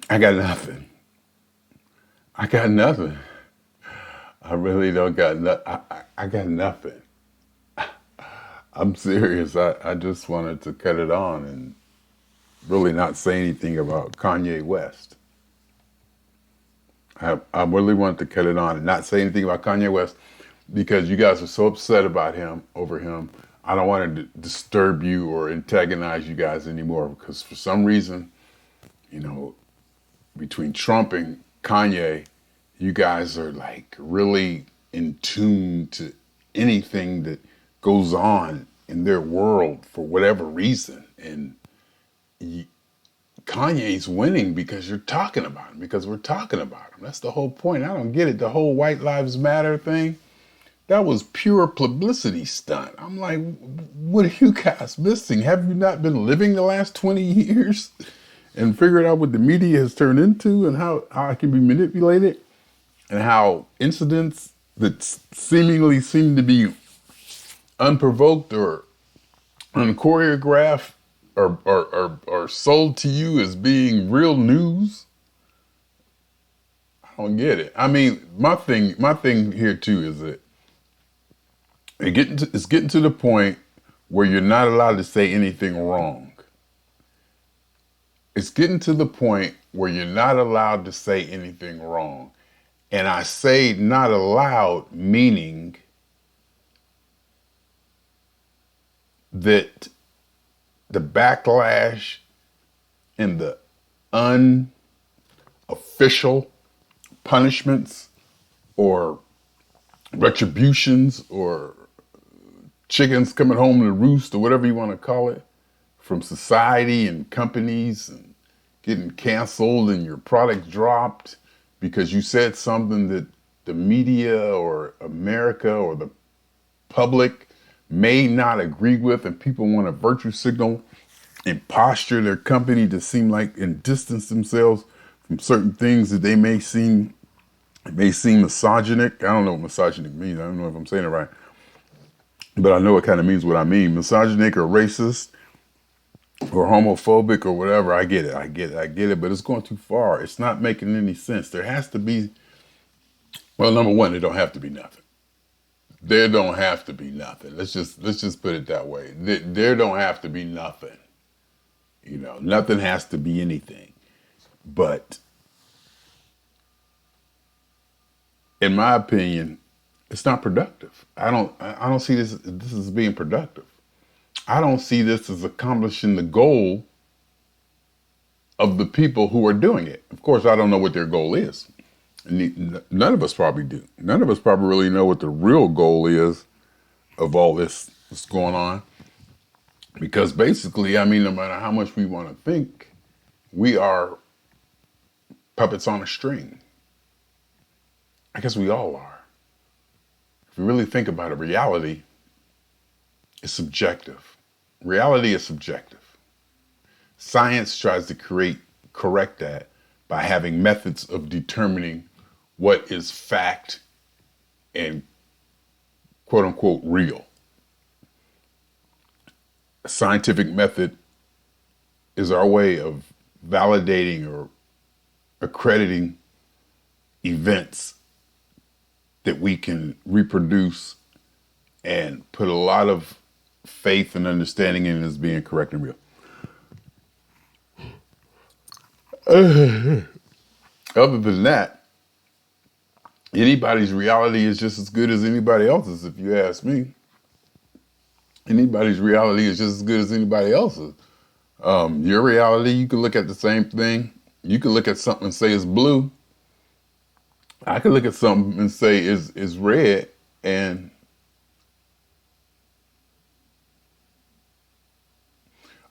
I got nothing. I got nothing. I really don't got nothing. I got nothing. I'm serious. I just wanted to cut it on and really not say anything about Kanye West. I really wanted to cut it on and not say anything about Kanye West because you guys are so upset about him, over him. I don't want to disturb you or antagonize you guys anymore because for some reason, you know, between Trump and Kanye, you guys are like really in tune to anything that goes on in their world for whatever reason. And Kanye's winning because you're talking about him, because we're talking about him. That's the whole point. I don't get it. The whole White Lives Matter thing, that was pure publicity stunt. I'm like, what are you guys missing? Have you not been living the last 20 years and figured out what the media has turned into and how it can be manipulated and how incidents that seemingly seem to be unprovoked or unchoreographed are sold to you as being real news? I don't get it. I mean, my thing here too is that it's getting to the point where you're not allowed to say anything wrong. It's getting to the point where you're not allowed to say anything wrong. And I say not allowed, meaning that the backlash and the unofficial punishments or retributions or chickens coming home to roost or whatever you want to call it from society and companies and getting canceled and your product dropped because you said something that the media or America or the public may not agree with, and people want to virtue signal and posture their company to seem like and distance themselves from certain things that may seem misogynic. I don't know what misogynic means. I don't know if I'm saying it right, but I know it kind of means what I mean. Misogynic or racist or homophobic or whatever. I get it, but it's going too far. It's not making any sense. There has to be, well, number one, there don't have to be nothing. There don't have to be nothing. Let's just put it that way. There don't have to be nothing. You know, nothing has to be anything. But in my opinion, it's not productive. I don't see this as being productive. I don't see this as accomplishing the goal of the people who are doing it. Of course, I don't know what their goal is. None of us probably do. None of us probably really know what the real goal is of all this that's going on. Because basically, I mean, no matter how much we want to think, we are puppets on a string. I guess we all are. If you really think about it, reality is subjective. Reality is subjective. Science tries to correct that by having methods of determining what is fact and quote unquote real. A scientific method is our way of validating or accrediting events that we can reproduce and put a lot of faith and understanding in as being correct and real. Other than that, anybody's reality is just as good as anybody else's, if you ask me. Anybody's reality is just as good as anybody else's. Your reality, you can look at the same thing. You can look at something and say it's blue. I could look at something and say is red, and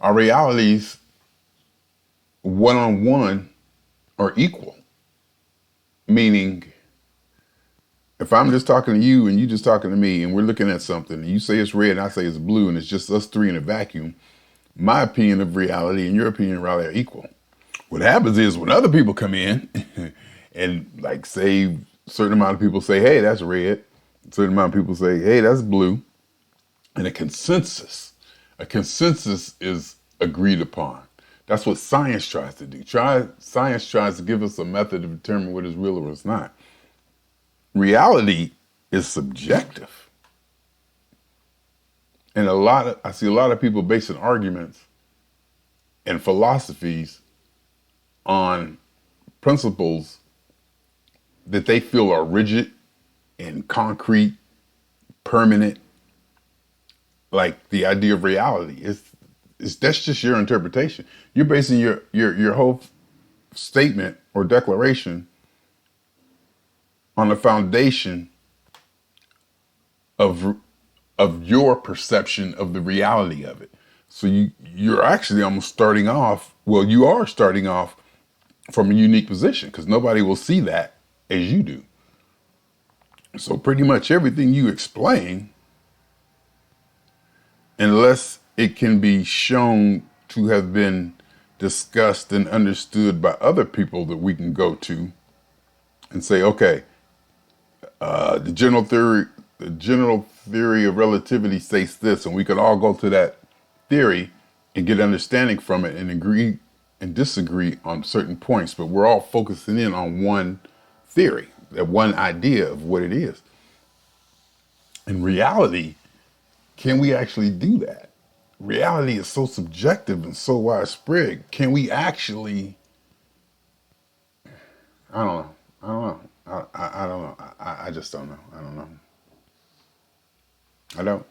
our realities one-on-one are equal. Meaning, if I'm just talking to you and you just talking to me and we're looking at something and you say it's red and I say it's blue and it's just us three in a vacuum, my opinion of reality and your opinion of reality are equal. What happens is when other people come in and like say a certain amount of people say, hey, that's red. A certain amount of people say, hey, that's blue. And a consensus is agreed upon. That's what science tries to do. Science tries to give us a method to determine what is real or what's not. Reality is subjective. And I see a lot of people basing arguments and philosophies on principles that they feel are rigid and concrete, permanent, like the idea of reality. That's just your interpretation. You're basing your whole statement or declaration on the foundation of your perception of the reality of it. So you're actually almost starting off. Well, you are starting off from a unique position because nobody will see that as you do. So pretty much everything you explain, unless it can be shown to have been discussed and understood by other people that we can go to and say, okay, the general theory of relativity states this, and we could all go to that theory and get understanding from it and agree and disagree on certain points, but we're all focusing in on one theory, that one idea of what it is. In reality, can we actually do that? Reality is so subjective and so widespread. Can we actually? I don't know. I don't know. I don't know. I just don't know. I don't know. I don't.